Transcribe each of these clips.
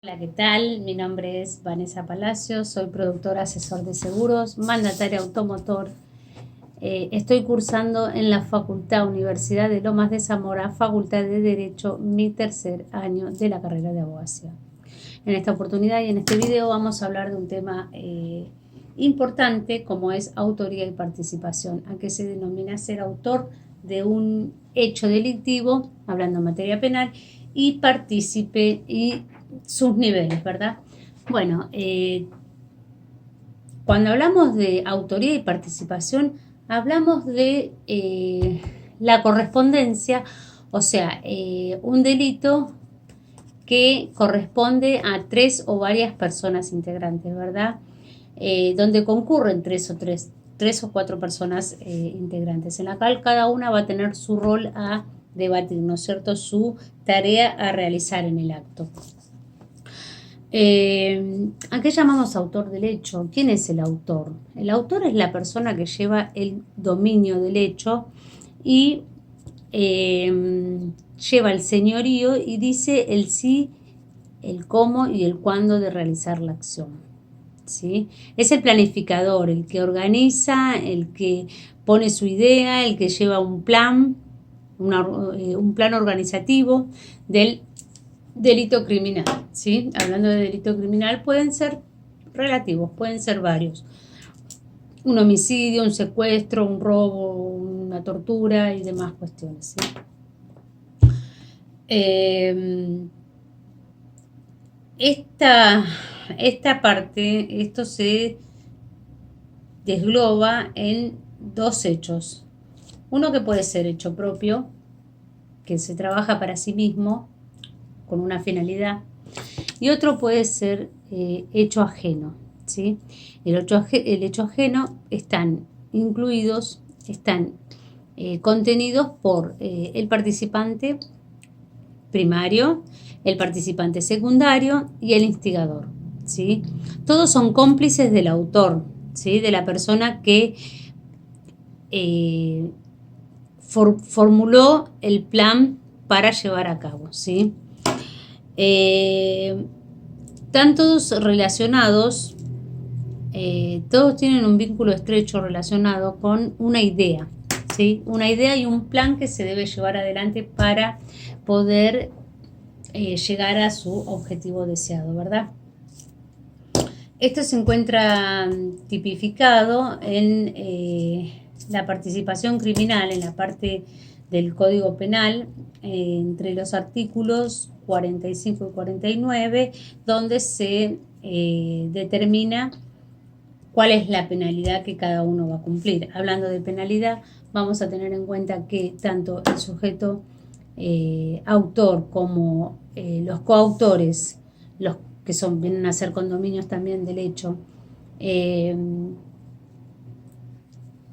Hola, ¿qué tal? Mi nombre es Vanessa Palacios, soy productora asesor de seguros, mandataria automotor. Estoy cursando en la Facultad Universidad de Lomas de Zamora, Facultad de Derecho, mi tercer año de la carrera de abogacía. En esta oportunidad y en este video vamos a hablar de un tema importante como es autoría y participación, a qué se denomina ser autor de un hecho delictivo, hablando en materia penal, y partícipe y sus niveles, ¿verdad? Bueno, cuando hablamos de autoría y participación, hablamos de la correspondencia, o sea, un delito que corresponde a tres o varias personas integrantes, ¿verdad? Donde concurren tres o cuatro personas integrantes, en la cual cada una va a tener su rol a debatir, ¿no es cierto?, su tarea a realizar en el acto. ¿A qué llamamos autor del hecho? ¿Quién es el autor? El autor es la persona que lleva el dominio del hecho y lleva el señorío y dice el sí, el cómo y el cuándo de realizar la acción. ¿Sí? Es el planificador, el que organiza, el que pone su idea, el que lleva un plan, un plan organizativo del delito criminal, ¿sí? Hablando de delito criminal, pueden ser relativos, pueden ser varios. Un homicidio, un secuestro, un robo, una tortura y demás cuestiones, ¿sí? Esta parte, esto se desgloba en dos hechos. Uno que puede ser hecho propio, que se trabaja para sí mismo, con una finalidad, y otro puede ser hecho ajeno, ¿sí? El hecho ajeno están incluidos, están contenidos por el participante primario, el participante secundario y el instigador, ¿sí? Todos son cómplices del autor, ¿sí? De la persona que formuló el plan para llevar a cabo, ¿sí? Están todos relacionados, todos tienen un vínculo estrecho relacionado con una idea, ¿sí? Una idea y un plan que se debe llevar adelante para poder llegar a su objetivo deseado, ¿verdad? Esto se encuentra tipificado en la participación criminal, en la parte del Código Penal, entre los artículos 45 y 49, donde se determina cuál es la penalidad que cada uno va a cumplir. Hablando de penalidad, vamos a tener en cuenta que tanto el sujeto autor como los coautores, los que vienen a ser condominios también del hecho,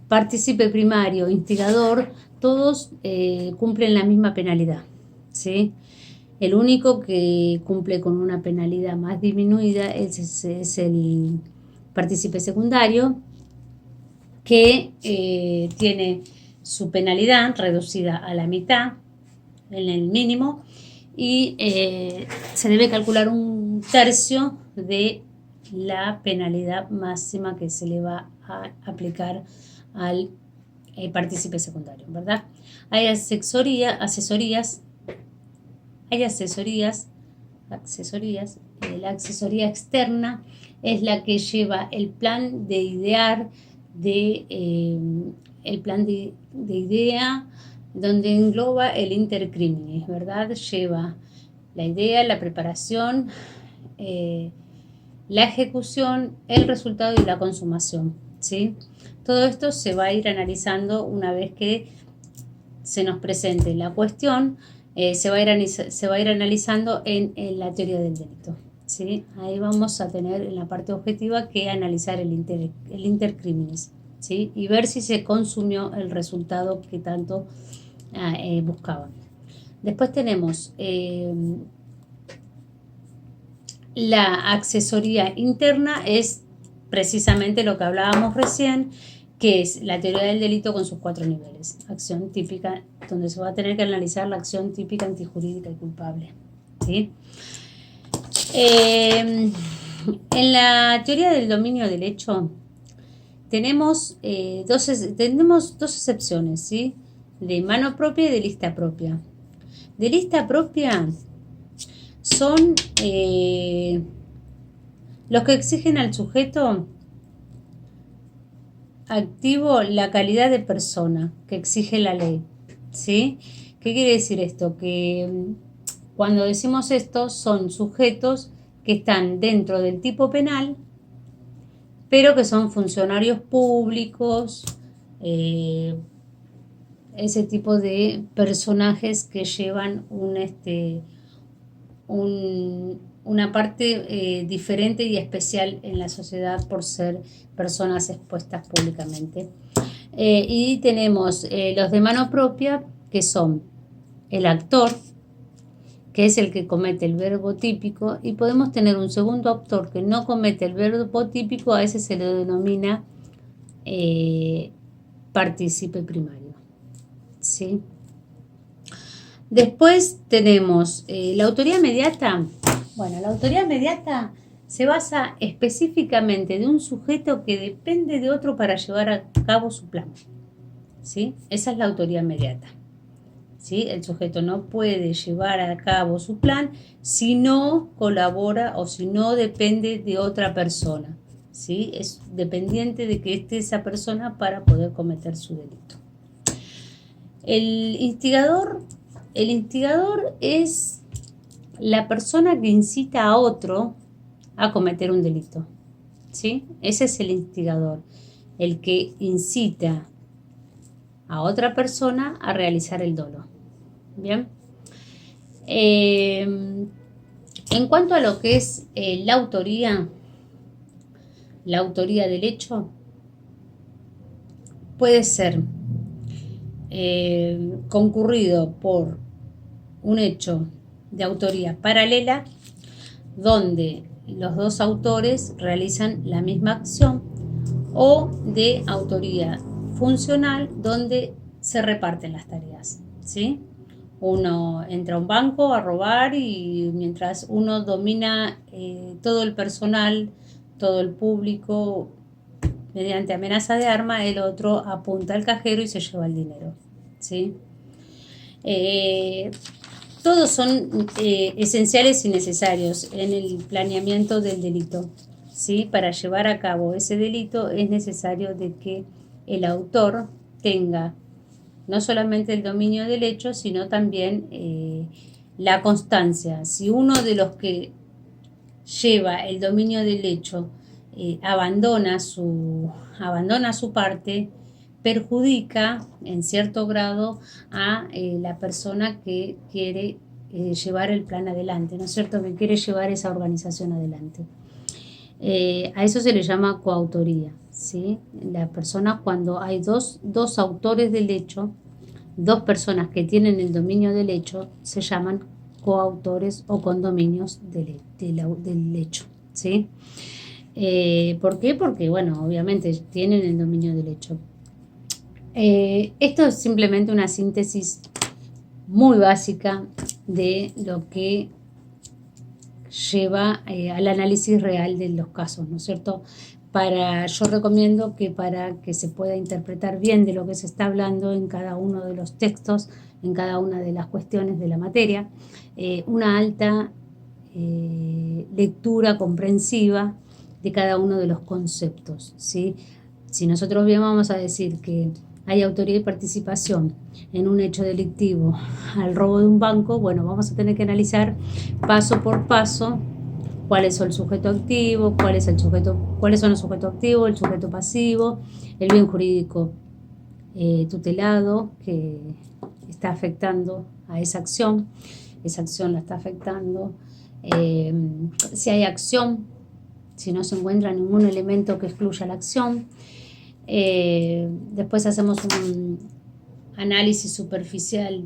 partícipe primario, instigador, todos cumplen la misma penalidad, ¿sí? El único que cumple con una penalidad más disminuida es el partícipe secundario, que tiene su penalidad reducida a la mitad, en el mínimo, y se debe calcular un tercio de la penalidad máxima que se le va a aplicar al partícipe secundario, ¿verdad? Hay asesorías, la asesoría externa es la que lleva el plan de idear, el plan de idea, donde engloba el intercriminis, ¿verdad? Lleva la idea, la preparación, la ejecución, el resultado y la consumación, ¿sí? Todo esto se va a ir analizando una vez que se nos presente la cuestión, se va a ir analizando en la teoría del delito, ¿sí? Ahí vamos a tener en la parte objetiva que analizar el intercriminis, ¿sí? Y ver si se consumió el resultado que tanto buscaban. Después tenemos la accesoría interna, es precisamente lo que hablábamos recién, que es la teoría del delito con sus 4 niveles. Acción típica, donde se va a tener que analizar la acción típica, antijurídica y culpable, ¿sí? En la teoría del dominio del hecho tenemos, tenemos dos excepciones, ¿sí? De mano propia y de lista propia. De lista propia son los que exigen al sujeto activo la calidad de persona que exige la ley, ¿sí? ¿Qué quiere decir esto? Que cuando decimos esto son sujetos que están dentro del tipo penal, pero que son funcionarios públicos, ese tipo de personajes que llevan una parte diferente y especial en la sociedad por ser personas expuestas públicamente. Y tenemos los de mano propia, que son el actor, que es el que comete el verbo típico, y podemos tener un segundo actor que no comete el verbo típico, a ese se le denomina partícipe primario, ¿sí? Después tenemos la autoría mediata. Bueno, la autoría mediata se basa específicamente de un sujeto que depende de otro para llevar a cabo su plan, ¿sí? Esa es la autoría mediata, ¿sí? El sujeto no puede llevar a cabo su plan si no colabora o si no depende de otra persona, ¿sí? Es dependiente de que esté esa persona para poder cometer su delito. El instigador es la persona que incita a otro a cometer un delito, ¿sí? Ese es el instigador, el que incita a otra persona a realizar el dolo. Bien. En cuanto a lo que es la autoría del hecho puede ser concurrido por un hecho de autoría paralela donde los dos autores realizan la misma acción, o de autoría funcional donde se reparten las tareas, ¿sí? Uno entra a un banco a robar y mientras uno domina todo el personal, todo el público, mediante amenaza de arma, el otro apunta al cajero y se lleva el dinero, ¿sí? Todos son esenciales y necesarios en el planeamiento del delito, ¿sí? Para llevar a cabo ese delito es necesario de que el autor tenga no solamente el dominio del hecho, sino también la constancia. Si uno de los que lleva el dominio del hecho abandona su parte, perjudica en cierto grado a la persona que quiere llevar el plan adelante, ¿no es cierto? Que quiere llevar esa organización adelante. A eso se le llama coautoría, ¿sí? La persona, cuando hay dos autores del hecho, dos personas que tienen el dominio del hecho, se llaman coautores o condominios del hecho, ¿sí? ¿Por qué? Porque, bueno, obviamente tienen el dominio del hecho. Esto es simplemente una síntesis muy básica de lo que lleva al análisis real de los casos, ¿no es cierto? Yo recomiendo que para que se pueda interpretar bien de lo que se está hablando en cada uno de los textos, en cada una de las cuestiones de la materia, una alta lectura comprensiva de cada uno de los conceptos, ¿sí? Si nosotros bien vamos a decir que hay autoría y participación en un hecho delictivo al robo de un banco, bueno, vamos a tener que analizar paso por paso cuál es el sujeto activo, cuáles son los sujetos activos, el sujeto pasivo, el bien jurídico tutelado que está afectando a esa acción la está afectando, si hay acción, si no se encuentra ningún elemento que excluya la acción. Después hacemos un análisis superficial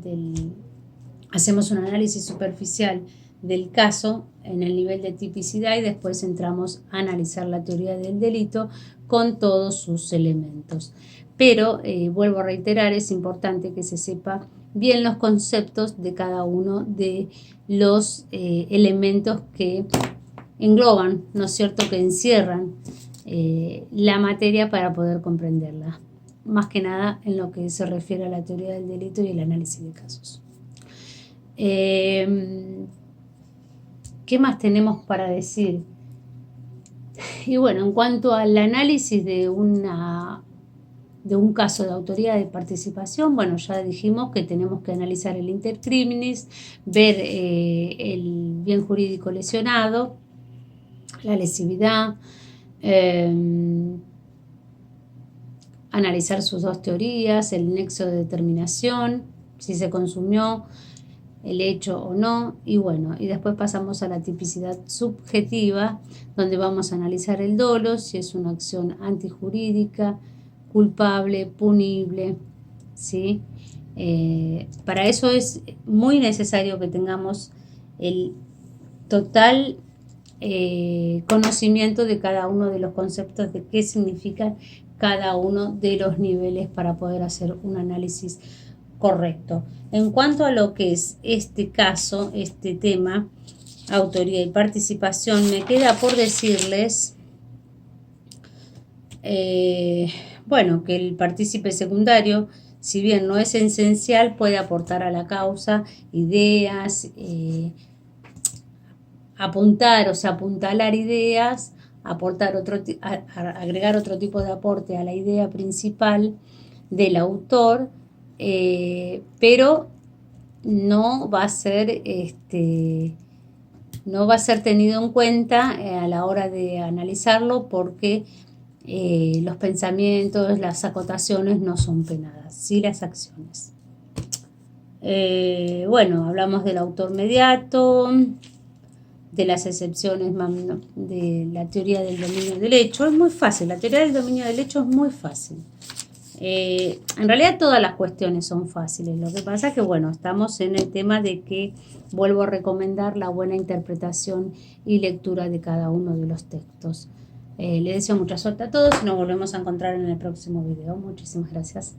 del caso en el nivel de tipicidad, y después entramos a analizar la teoría del delito con todos sus elementos. Pero, vuelvo a reiterar, es importante que se sepa bien los conceptos de cada uno de los elementos que engloban, ¿no es cierto?, que encierran la materia para poder comprenderla, más que nada en lo que se refiere a la teoría del delito y el análisis de casos. ¿Qué más tenemos para decir? Y bueno, en cuanto al análisis de un caso de autoría de participación, bueno, ya dijimos que tenemos que analizar el intercriminis, ver el bien jurídico lesionado, la lesividad, analizar sus dos teorías, el nexo de determinación, si se consumió el hecho o no, y bueno, y después pasamos a la tipicidad subjetiva, donde vamos a analizar el dolo, si es una acción antijurídica, culpable, punible, ¿sí? Para eso es muy necesario que tengamos el total conocimiento de cada uno de los conceptos, de qué significa cada uno de los niveles para poder hacer un análisis correcto. En cuanto a lo que es este caso, este tema, autoría y participación, me queda por decirles, bueno, que el partícipe secundario, si bien no es esencial, puede aportar a la causa ideas, apuntar, o sea, apuntalar ideas, agregar otro tipo de aporte a la idea principal del autor, pero no va a ser tenido en cuenta a la hora de analizarlo, porque los pensamientos, las acotaciones no son penadas, sí las acciones. Bueno, hablamos del autor mediato, de las excepciones de la teoría del dominio del hecho. Es muy fácil, la teoría del dominio del hecho es muy fácil. En realidad todas las cuestiones son fáciles, lo que pasa es que, bueno, estamos en el tema de que vuelvo a recomendar la buena interpretación y lectura de cada uno de los textos. Les deseo mucha suerte a todos y nos volvemos a encontrar en el próximo video. Muchísimas gracias.